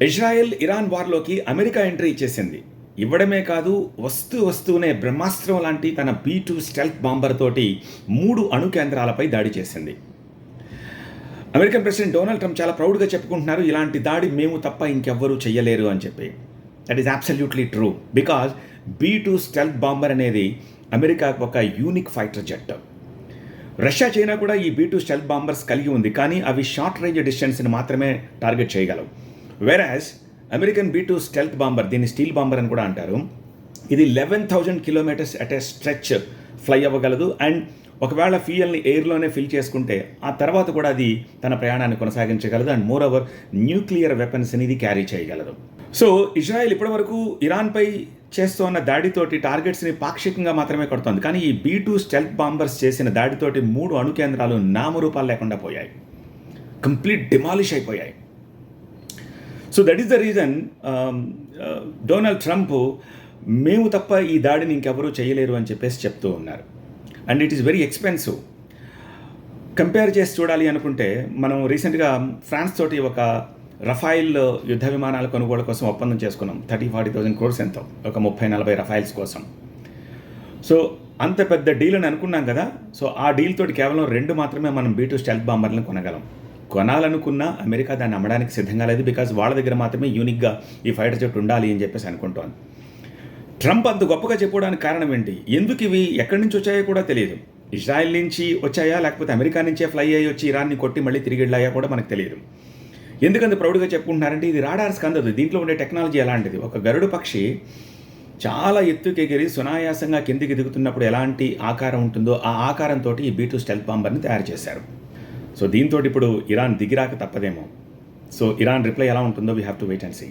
Israel Iran వార్లోకి America entry ఇచ్చేసింది. ఇవ్వడమే కాదు, వస్తూనే బ్రహ్మాస్త్రం లాంటి తన B-2 స్టెల్త్ బాంబర్ తోటి 3 అణు కేంద్రాలపై దాడి చేసింది. అమెరికన్ ప్రెసిడెంట్ డొనాల్డ్ ట్రంప్ చాలా ప్రౌడ్గా చెప్పుకుంటున్నారు, ఇలాంటి దాడి మేము తప్ప ఇంకెవ్వరూ చెయ్యలేరు అని చెప్పి. That is absolutely true. Because B-2 stealth bomber అనేది అమెరికాకు ఒక unique fighter jet. Russia, China కూడా ఈ B-2 స్టెల్త్ బాంబర్స్ కలిగి ఉంది, కానీ అవి షార్ట్ రేంజ్ డిస్టెన్స్ని మాత్రమే టార్గెట్ చేయగలవు. వెరాజ్ అమెరికన్ B-2 స్టెల్త్ బాంబర్, దీన్ని స్టీల్ బాంబర్ అని కూడా అంటారు, ఇది 11,000 kilometres at a stretch fly అవ్వగలదు. అండ్ ఒకవేళ ఫ్యూయల్ని ఎయిర్లోనే ఫిల్ చేసుకుంటే ఆ తర్వాత కూడా అది తన ప్రయాణాన్ని కొనసాగించగలదు. అండ్ మోర్ ఓవర్ న్యూక్లియర్ వెపన్స్ని ఇది క్యారీ చేయగలదు. సో ఇజ్రాయెల్ ఇప్పటివరకు ఇరాన్పై చేస్తున్న దాడితోటి టార్గెట్స్ని పాక్షికంగా మాత్రమే కొడుతోంది, కానీ ఈ B-2 స్టెల్త్ బాంబర్స్ చేసిన దాడితోటి 3 అణు కేంద్రాలు నామరూపాలు లేకుండా పోయాయి, కంప్లీట్ డిమాలిష్ అయిపోయాయి. So that is the reason Donald Trump మేము తప్ప ఈ దాడిని ఇంకెవరూ చేయలేరు అని చెప్పేసి చెప్తూ ఉన్నారు. And it is very expensive. Compare చేసి చూడాలి అనుకుంటే మనం రీసెంట్గా ఫ్రాన్స్ తోటి ఒక రఫైల్ యుద్ధ విమానాల కొనుగోలు కోసం ఒప్పందం చేసుకున్నాం. 30,000-40,000 crores ఎంతో, ఒక 30-40 రఫైల్స్ కోసం. సో అంత పెద్ద డీల్ అని అనుకున్నాం కదా. సో ఆ డీల్ తోటి కేవలం 2 మాత్రమే మనం B-2 స్టెల్త్ బాంబర్లను కొనగలం. కొనాలనుకున్నా అమెరికా దాన్ని అమ్మడానికి సిద్ధంగా లేదు, బికాజ్ వాళ్ళ దగ్గర మాత్రమే యూనిక్గా ఈ ఫైటర్ జెట్ ఉండాలి అని చెప్పేసి అనుకుంటోంది. ట్రంప్ అంత గొప్పగా చెప్పుకోవడానికి కారణం ఏంటి? ఎందుకు ఇవి ఎక్కడి నుంచి వచ్చాయో కూడా తెలియదు. ఇజ్రాయెల్ నుంచి వచ్చాయా, లేకపోతే అమెరికా నుంచే ఫ్లై అయ్యి వచ్చి ఇరాన్ని కొట్టి మళ్ళీ తిరిగి వెళ్ళాయా కూడా మనకు తెలియదు. ఎందుకంత ప్రౌడ్గా చెప్పుకుంటున్నారంటే ఇది రాడార్స్కి అందదు. దీంట్లో ఉండే టెక్నాలజీ ఎలాంటిది? ఒక గరుడు పక్షి చాలా ఎత్తుకి ఎగిరి సునాయాసంగా కిందికి దిగుతున్నప్పుడు ఎలాంటి ఆకారం ఉంటుందో ఆ ఆకారంతో ఈ B-2 స్టెల్త్ బాంబర్ని తయారు చేశారు. సో దీంతో ఇప్పుడు ఇరాన్ దిగిరాక తప్పదేమో. సో ఇరాన్ రిప్లై ఎలా ఉంటుందో we have to wait and see.